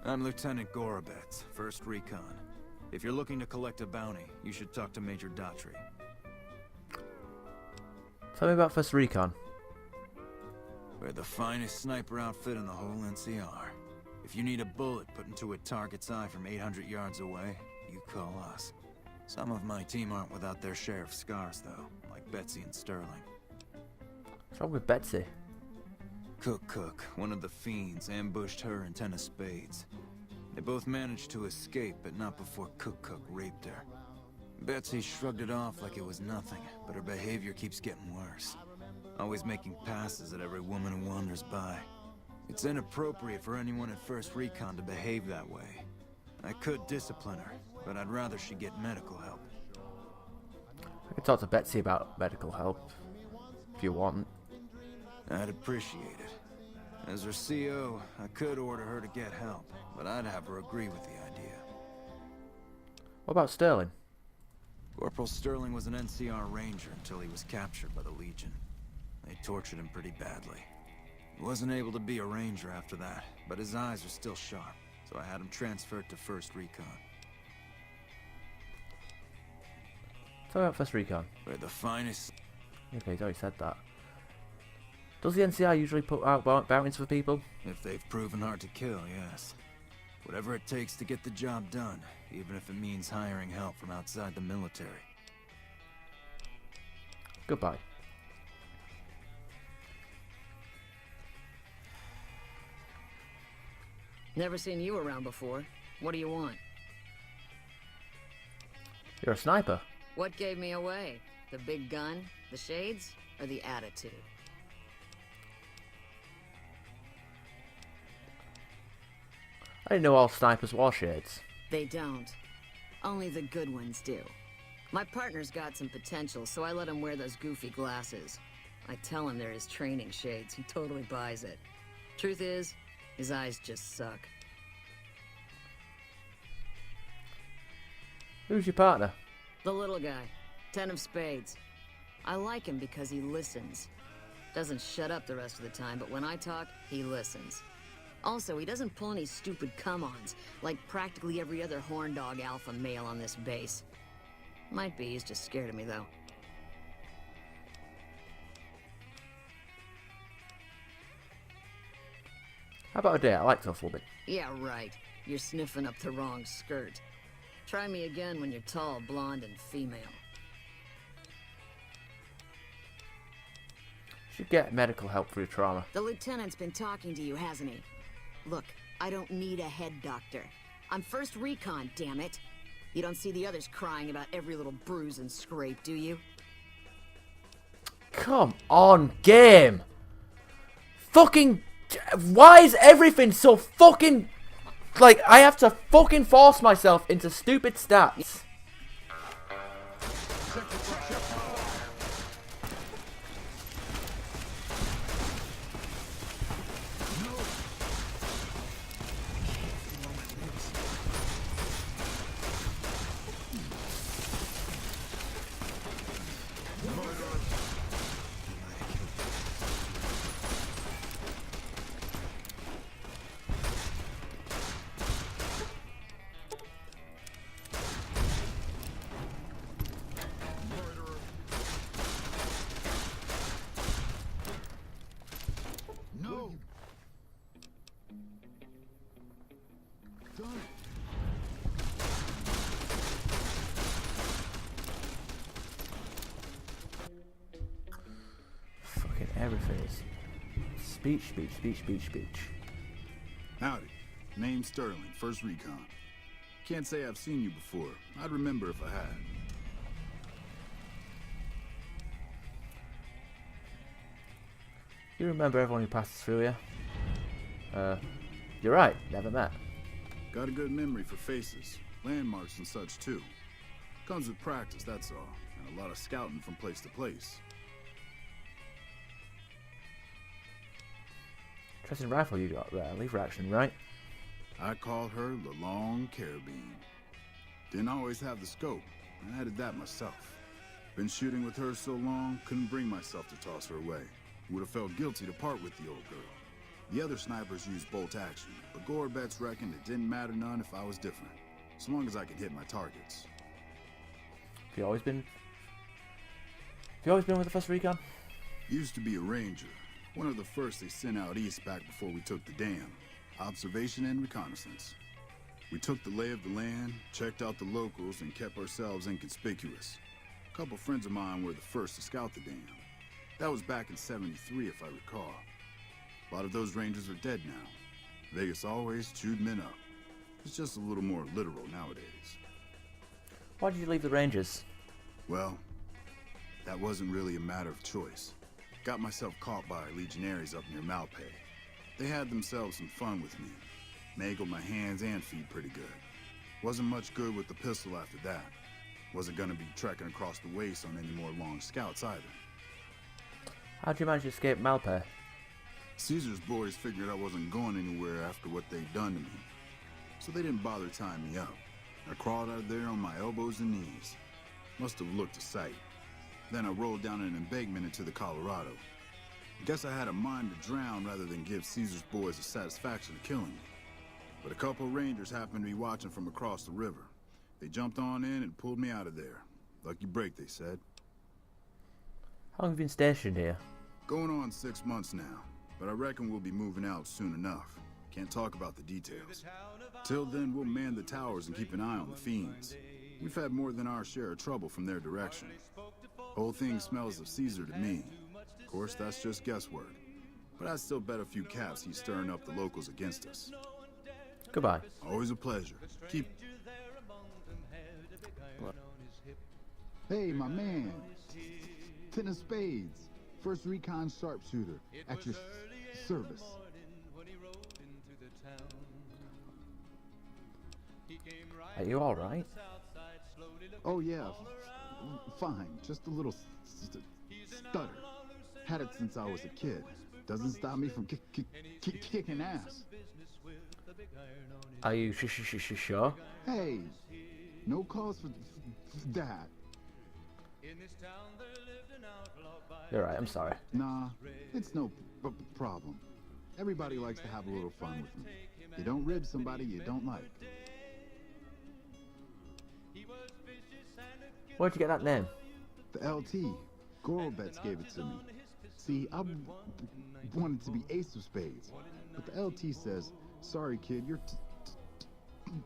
I'm Lieutenant Gorobets, 1st Recon. If you're looking to collect a bounty, you should talk to Major Daughtry. Tell me about First Recon. We're the finest sniper outfit in the whole NCR. If you need a bullet put into a target's eye from 800 yards away, you call us. Some of my team aren't without their share of scars, though, like Betsy and Sterling. What's wrong with Betsy? Cook, one of the fiends, ambushed her and 10 of spades. They both managed to escape, but not before Cook raped her. Betsy shrugged it off like it was nothing, but her behavior keeps getting worse. Always making passes at every woman who wanders by. It's inappropriate for anyone at 1st Recon to behave that way. I could discipline her, but I'd rather she get medical help. I could talk to Betsy about medical help, if you want. I'd appreciate it. As her CO, I could order her to get help, but I'd have her agree with the idea. What about Sterling? Corporal Sterling was an NCR Ranger until he was captured by the Legion. They tortured him pretty badly. He wasn't able to be a Ranger after that, but his eyes are still sharp, so I had him transferred to 1st Recon. Tell me about First Recon. We're the finest... Okay, he's already said that. Does the NCR usually put out bounties for people? If they've proven hard to kill, yes. Whatever it takes to get the job done, even if it means hiring help from outside the military. Goodbye. Never seen you around before. What do you want? You're a sniper. What gave me away? The big gun, the shades, or the attitude? I didn't know all snipers wore shades. They don't. Only the good ones do. My partner's got some potential, so I let him wear those goofy glasses. I tell him they're his training shades. He totally buys it. Truth is, his eyes just suck. Who's your partner? The little guy. 10 of spades. I like him because he listens. Doesn't shut up the rest of the time, but when I talk, he listens. Also, he doesn't pull any stupid come-ons, like practically every other horn dog alpha male on this base. Might be he's just scared of me, though. How about a date? I like tough women. Yeah, right. You're sniffing up the wrong skirt. Try me again when you're tall, blonde, and female. Should get medical help for your trauma. The lieutenant's been talking to you, hasn't he? Look, I don't need a head doctor. I'm 1st Recon, damn it. You don't see the others crying about every little bruise and scrape, do you? Come on, game! Fucking... Why is everything so fucking... Like, I have to fucking force myself into stupid stats. Fucking everything is speech. Howdy. Name's Sterling, 1st Recon. Can't say I've seen you before. I'd remember if I had. You remember everyone who passes through here? You're right, never met. Got a good memory for faces, landmarks and such too. Comes with practice, that's all, and a lot of scouting from place to place. Interesting rifle you got there, lever action, right? I called her the Long Carabine. Didn't always have the scope. I added that myself. Been shooting with her so long, couldn't bring myself to toss her away. Would have felt guilty to part with the old girl. The other snipers used bolt action, but Gorbets reckoned it didn't matter none if I was different, so long as I could hit my targets. Have you always been with the 1st Recon? Used to be a ranger, one of the first they sent out east back before we took the dam. Observation and reconnaissance. We took the lay of the land, checked out the locals, and kept ourselves inconspicuous. A couple friends of mine were the first to scout the dam. That was back in '73, if I recall. A lot of those rangers are dead now. Vegas always chewed men up. It's just a little more literal nowadays. Why did you leave the Rangers? Well, that wasn't really a matter of choice. Got myself caught by legionaries up near Malpay. They had themselves some fun with me. Mangled my hands and feet pretty good. Wasn't much good with the pistol after that. Wasn't gonna be trekking across the waste on any more long scouts either. How'd you manage to escape Malpay? Caesar's boys figured I wasn't going anywhere after what they'd done to me. So they didn't bother tying me up. I crawled out of there on my elbows and knees. Must have looked a sight. Then I rolled down an embankment into the Colorado. Guess I had a mind to drown rather than give Caesar's boys the satisfaction of killing me. But a couple rangers happened to be watching from across the river. They jumped on in and pulled me out of there. Lucky break, they said. How long have you been stationed here? Going on 6 months now, but I reckon we'll be moving out soon enough. Can't talk about the details. Till then, we'll man the towers and keep an eye on the fiends. We've had more than our share of trouble from their direction. Whole thing smells of Caesar to me. Of course, that's just guesswork. But I'd still bet a few caps he's stirring up the locals against us. Goodbye. Always a pleasure. Keep... Hey, my man. 10 of spades. 1st Recon sharpshooter. At your service. Are you alright? Oh, yeah. Fine. Just a little stutter. Had it since I was a kid. Doesn't stop me from kicking ass. Are you sure? Hey, no cause for that. You're right, I'm sorry. Nah, it's no problem. Everybody likes to have a little fun with me. You don't rib somebody you don't like. Where'd you get that name? The LT. Gorbets gave it to me. See, I wanted to be ace of spades, but the LT says, sorry kid, you're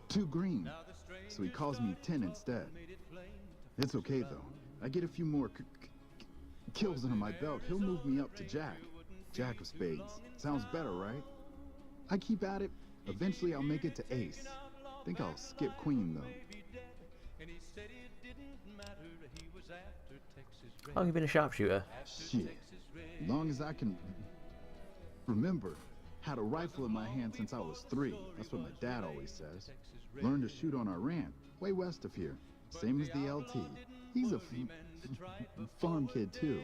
too green. So he calls me 10 instead. It's okay though. I get a few more kills under my belt. He'll move me up to Jack. Jack of spades. Sounds better, right? I keep at it. Eventually I'll make it to ace. Think I'll skip queen though. How long have you been a sharpshooter? Shit. Long as I can remember. Had a rifle in my hand since I was 3. That's what my dad always says. Learned to shoot on our ranch, way west of here. Same as the LT. He's a farm kid too.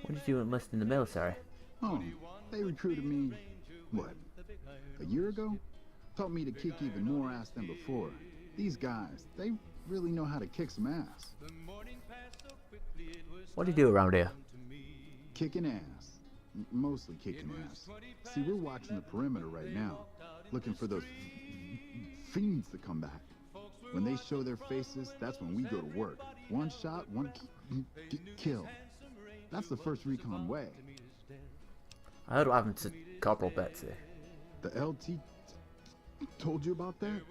When did you enlist in the military? Oh, they recruited me, what, a year ago? Taught me to kick even more ass than before. These guys, they really know how to kick some ass. What do you do around here? Kicking ass. Mostly kicking ass. See, we're watching the perimeter right now, looking for those fiends to come back. When they show their faces, that's when we go to work. One shot, one kill. That's the 1st Recon way. I heard what happened to Corporal Betsy. The LT told you about that?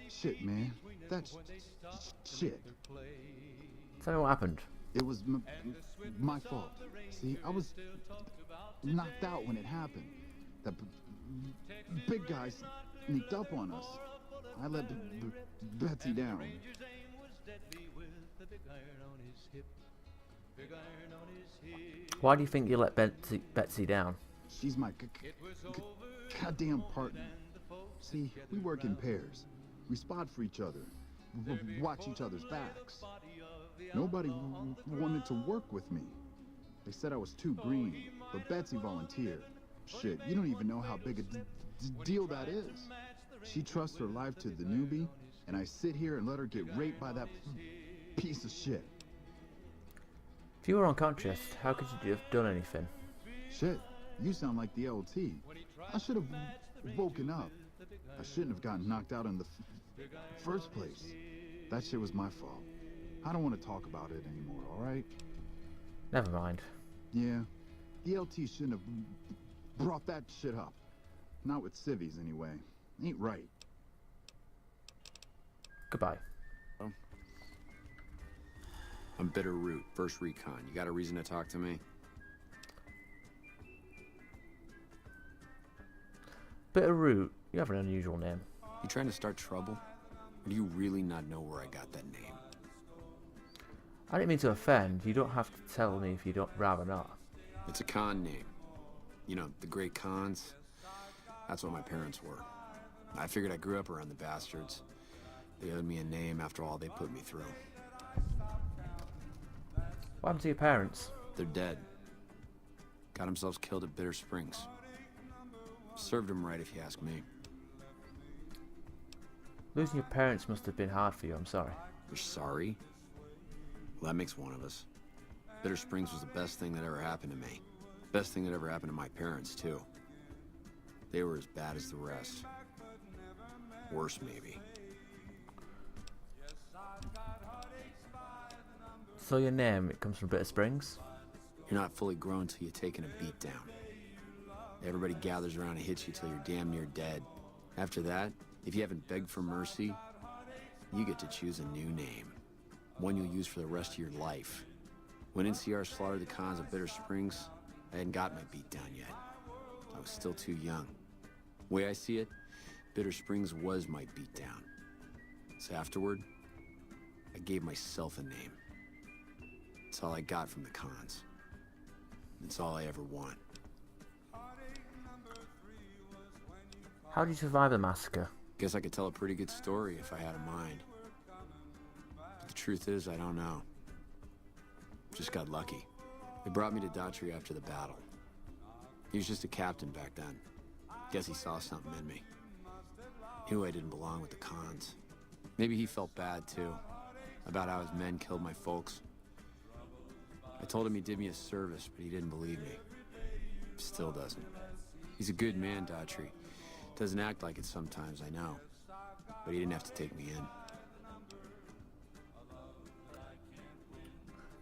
Shit, man. That's shit. Tell me what happened. It was my fault. See, I was knocked out when it happened. That big guy sneaked up on us. I let Betsy down. Why do you think you let Betsy down? She's my goddamn partner. See, we work in pairs. We spot for each other. Watch each other's backs. Nobody wanted to work with me. They said I was too green, but Betsy volunteered. Shit, you don't even know how big a deal that is. She trusts her life to the newbie, and I sit here and let her get raped by that piece of shit. If you were unconscious, how could you have done anything? Shit, you sound like the LT. I should have woken up. I shouldn't have gotten knocked out in the first place. That shit was my fault. I don't want to talk about it anymore, alright? Never mind. Yeah, the LT shouldn't have brought that shit up. Not with civvies, anyway. Ain't right. Goodbye. I'm Bitter Root, First Recon. You got a reason to talk to me? Bitter Root, you have an unusual name. You trying to start trouble? Or do you really not know where I got that name? I didn't mean to offend. You don't have to tell me if you don't rather not. It's a con name. You know, the great cons. That's what my parents were. I figured I grew up around the bastards. They owed me a name after all they put me through. What happened to your parents? They're dead. Got themselves killed at Bitter Springs. Served them right if you ask me. Losing your parents must have been hard for you, I'm sorry. You're sorry? Well, that makes one of us. Bitter Springs was the best thing that ever happened to me. Best thing that ever happened to my parents, too. They were as bad as the rest. Worse, maybe. So your name, it comes from Bitter Springs? You're not fully grown till you've taken a beat down. Everybody gathers around and hits you till you're damn near dead. After that, if you haven't begged for mercy, you get to choose a new name. One you'll use for the rest of your life. When NCR slaughtered the cons of Bitter Springs, I hadn't got my beat down yet. I was still too young. The way I see it, Bitter Springs was my beat down. So afterward, I gave myself a name. It's all I got from the cons. It's all I ever want. How did you survive the massacre? Guess I could tell a pretty good story if I had a mind. But the truth is, I don't know. Just got lucky. They brought me to Daughtry after the battle. He was just a captain back then. Guess he saw something in me. Knew I didn't belong with the cons. Maybe he felt bad, too. About how his men killed my folks. I told him he did me a service, but he didn't believe me. Still doesn't. He's a good man, Daughtry. Doesn't act like it sometimes, I know. But he didn't have to take me in.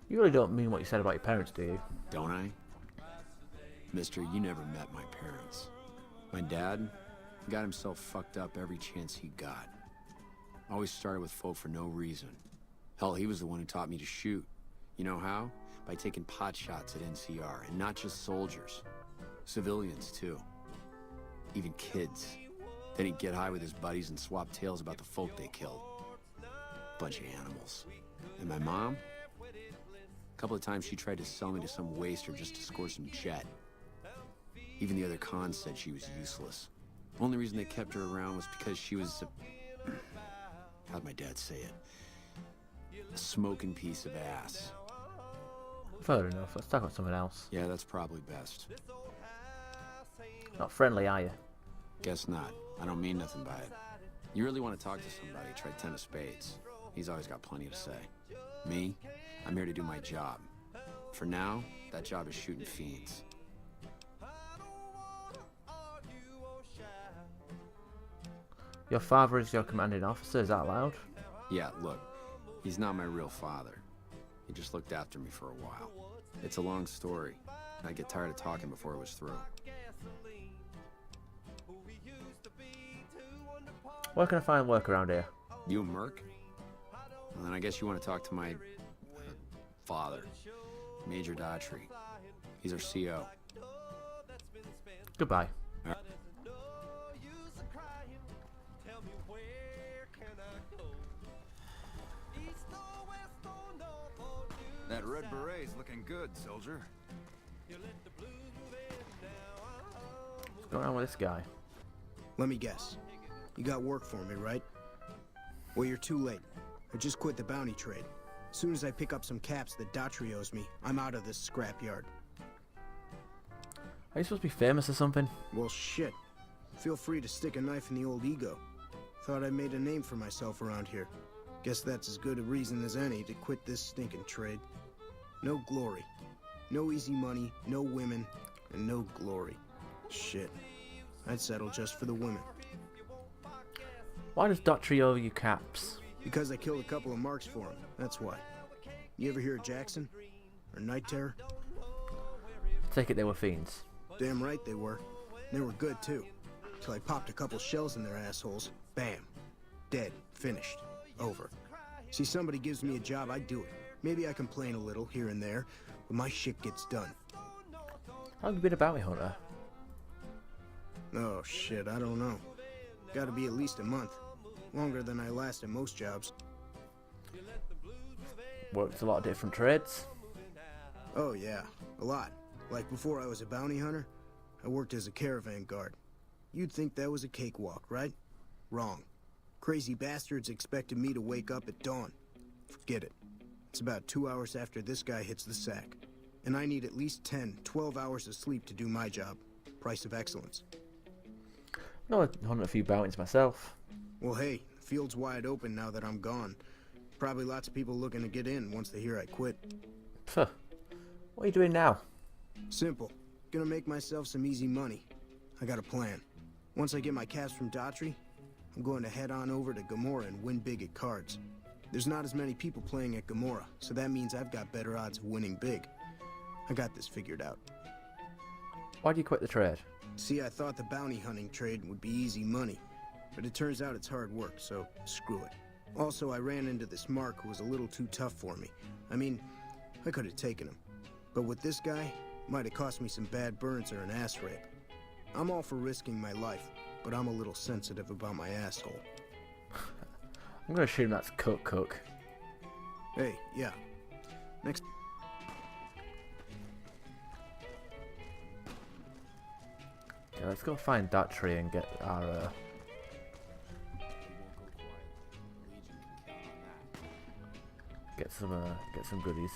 You really don't mean what you said about your parents, do you? Don't I? Mister, you never met my parents. My dad got himself fucked up every chance he got. Always started with folk for no reason. Hell, he was the one who taught me to shoot. You know how? By taking pot shots at NCR, and not just soldiers. Civilians, too. Even kids. Then he'd get high with his buddies and swap tales about the folk they killed. Bunch of animals. And my mom? A couple of times she tried to sell me to some waster just to score some jet. Even the other cons said she was useless. Only reason they kept her around was because she was a... how'd my dad say it? A smoking piece of ass. Fair enough, let's talk about something else. Yeah, that's probably best. Not friendly, are you? Guess not. I don't mean nothing by it. You really want to talk to somebody, try 10 of spades. He's always got plenty to say. Me? I'm here to do my job. For now, that job is shooting fiends. Your father is your commanding officer, is that allowed? Yeah, look, he's not my real father. He just looked after me for a while. It's a long story. I'd get tired of talking before it was through. Where can I find work around here? You a merc? Well, then I guess you want to talk to my... father, Major Daughtry. He's our CO. Goodbye. That red beret's looking good, soldier. What's going on with this guy? Let me guess. You got work for me, right? Well, you're too late. I just quit the bounty trade. As soon as I pick up some caps that Daughtry owes me, I'm out of this scrapyard. Are you supposed to be famous or something? Well, shit. Feel free to stick a knife in the old ego. Thought I made a name for myself around here. Guess that's as good a reason as any to quit this stinking trade. No glory. No easy money, no women, and no glory. Shit. I'd settle just for the women. Why does Daughtry owe you caps? Because I killed a couple of marks for him, that's why. You ever hear of Jackson? Or Night Terror? Take it they were fiends. Damn right they were. They were good too. Till I popped a couple shells in their assholes. Bam. Dead. Finished. Over. See, somebody gives me a job, I do it. Maybe I complain a little here and there, but my shit gets done. How long have you been a bounty hunter? Oh shit, I don't know. Gotta be at least a month. Longer than I last at most jobs. Worked a lot of different trades. Oh yeah, a lot. Like before I was a bounty hunter, I worked as a caravan guard. You'd think that was a cakewalk, right? Wrong. Crazy bastards expected me to wake up at dawn. Forget it. It's about 2 hours after this guy hits the sack. And I need at least 10, 12 hours of sleep to do my job. Price of excellence. No, I hunted a few bounties myself. Well, hey, the field's wide open now that I'm gone. Probably lots of people looking to get in once they hear I quit. Pfuh. What are you doing now? Simple. Gonna make myself some easy money. I got a plan. Once I get my caps from Daughtry, I'm going to head on over to Gomorrah and win big at cards. There's not as many people playing at Gomorrah, so that means I've got better odds of winning big. I got this figured out. Why'd you quit the trade? See, I thought the bounty hunting trade would be easy money, but it turns out it's hard work, so screw it. Also, I ran into this Mark who was a little too tough for me. I mean, I could have taken him. But with this guy, might have cost me some bad burns or an ass rape. I'm all for risking my life, but I'm a little sensitive about my asshole. I'm gonna assume that's Cook. Hey, yeah. Next. Okay, let's go find Daughtry and get our get some goodies.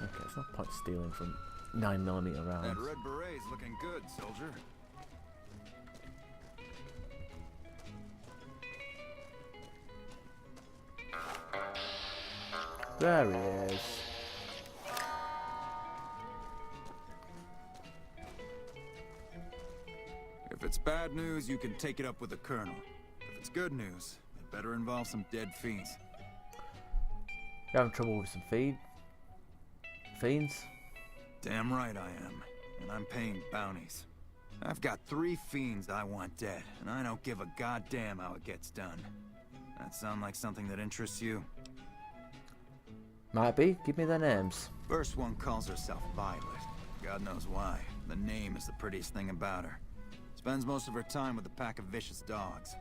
Okay, it's no point stealing from 9mm That rounds. red beret's looking good, soldier. There he is. If it's bad news, you can take it up with the colonel. If it's good news, it better involve some dead fiends. You're having trouble with some fiends? Damn right I am. And I'm paying bounties. I've got 3 fiends I want dead, and I don't give a goddamn how it gets done. That sound like something that interests you? Might be. Give me their names. First one calls herself Violet. God knows why. The name is the prettiest thing about her. Spends most of her time with a pack of vicious dogs.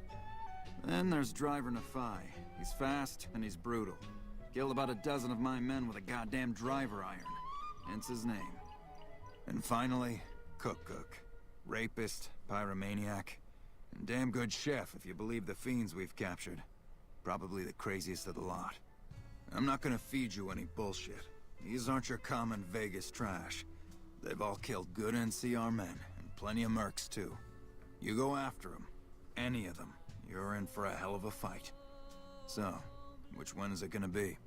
Then there's Driver Nafai. He's fast and he's brutal. Killed about a dozen of my men with a goddamn driver iron. Hence his name. And finally, Cook. Rapist, pyromaniac, and damn good chef if you believe the fiends we've captured. Probably the craziest of the lot. I'm not gonna feed you any bullshit. These aren't your common Vegas trash. They've all killed good NCR men, and plenty of mercs too. You go after them, any of them, you're in for a hell of a fight. So, which one is it gonna be?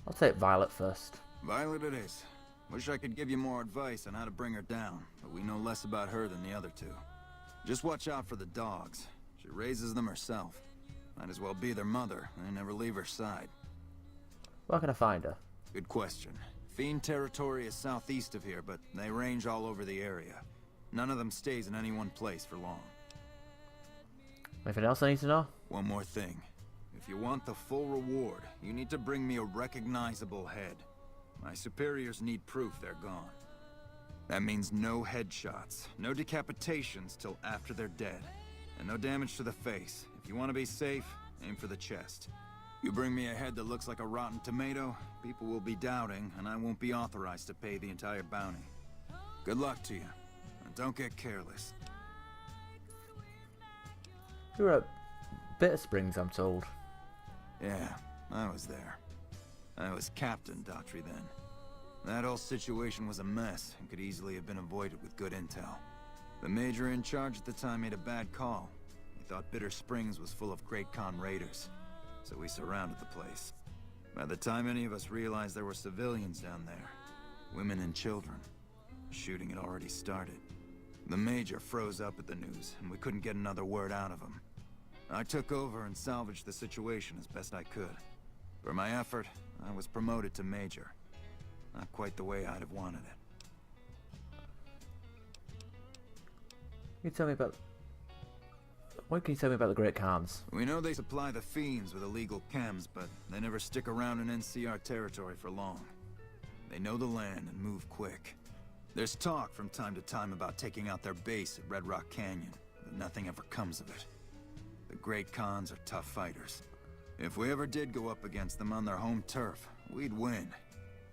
I'll take Violet first. Violet it is. Wish I could give you more advice on how to bring her down, but we know less about her than the other 2. Just watch out for the dogs. She raises them herself. Might as well be their mother, and never leave her side. Where can I find her? Good question. Fiend territory is southeast of here, but they range all over the area. None of them stays in any one place for long. Anything else I need to know? One more thing. If you want the full reward, you need to bring me a recognizable head. My superiors need proof they're gone. That means no headshots, no decapitations till after they're dead, and no damage to the face. If you want to be safe, aim for the chest. You bring me a head that looks like a rotten tomato, people will be doubting, and I won't be authorized to pay the entire bounty. Good luck to you, and don't get careless. You were at Bitter Springs, I'm told. Yeah, I was there. I was Captain Daughtry then. That whole situation was a mess and could easily have been avoided with good intel. The major in charge at the time made a bad call. He thought Bitter Springs was full of Great Khan raiders, so we surrounded the place. By the time any of us realized there were civilians down there, women and children, the shooting had already started. The major froze up at the news, and we couldn't get another word out of him. I took over and salvaged the situation as best I could. For my effort, I was promoted to major. Not quite the way I'd have wanted it. Can you tell me about... What can you tell me about the Great Khans? We know they supply the fiends with illegal chems, but they never stick around in NCR territory for long. They know the land and move quick. There's talk from time to time about taking out their base at Red Rock Canyon, but nothing ever comes of it. The Great Khans are tough fighters. If we ever did go up against them on their home turf, we'd win.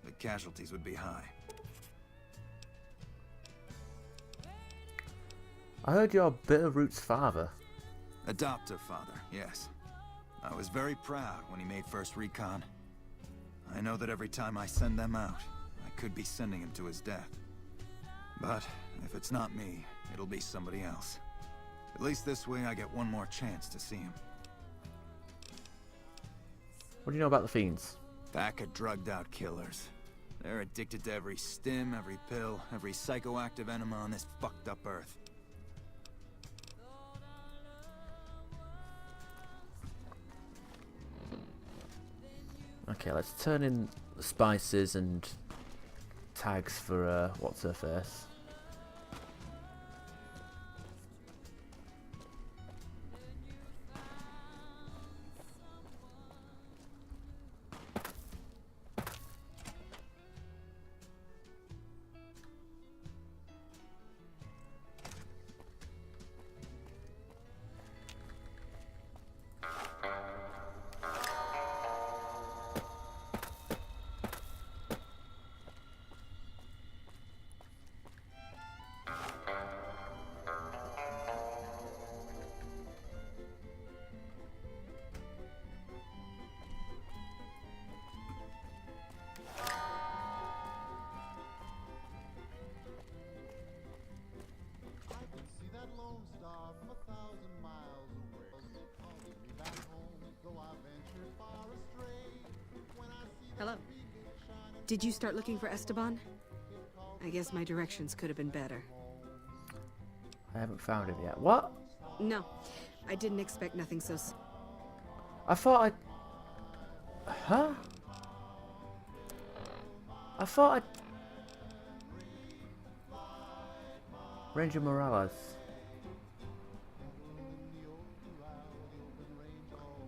The casualties would be high. I heard you're Bitterroot's father. Adoptive father, yes. I was very proud when he made First Recon. I know that every time I send them out, I could be sending him to his death. But if it's not me, it'll be somebody else. At least this way I get one more chance to see him. What do you know about the Fiends? Pack of drugged-out killers. They're addicted to every stim, every pill, every psychoactive enema on this fucked-up earth. Okay, let's turn in the spices and tags for what's her face. Hello. Did you start looking for Esteban? I guess my directions could have been better. I haven't found him yet. What? No, I didn't expect nothing so... I thought I... Huh? I thought I... Ranger Morales.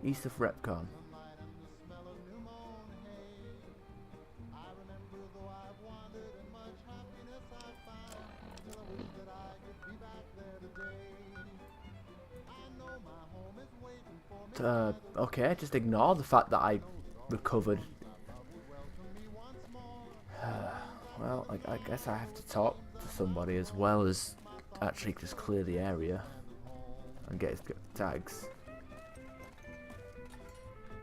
East of Repcon. Okay, just ignore the fact that I recovered. Well, I guess I have to talk to somebody as well as actually just clear the area and get his tags.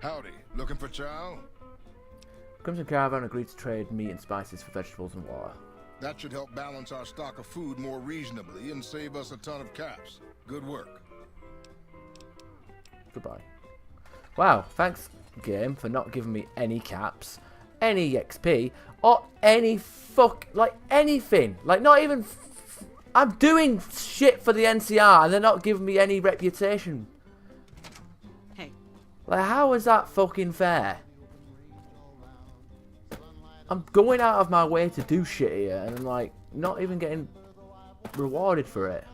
Howdy, looking for chow? Crimson Caravan agreed to trade meat and spices for vegetables and water. That should help balance our stock of food more reasonably and save us a ton of caps. Good work. Goodbye. Wow, thanks game for not giving me any caps, any XP, or any like anything. Like not even I'm doing shit for the NCR and they're not giving me any reputation. Hey. Like how is that fucking fair? I'm going out of my way to do shit here and I'm like not even getting rewarded for it.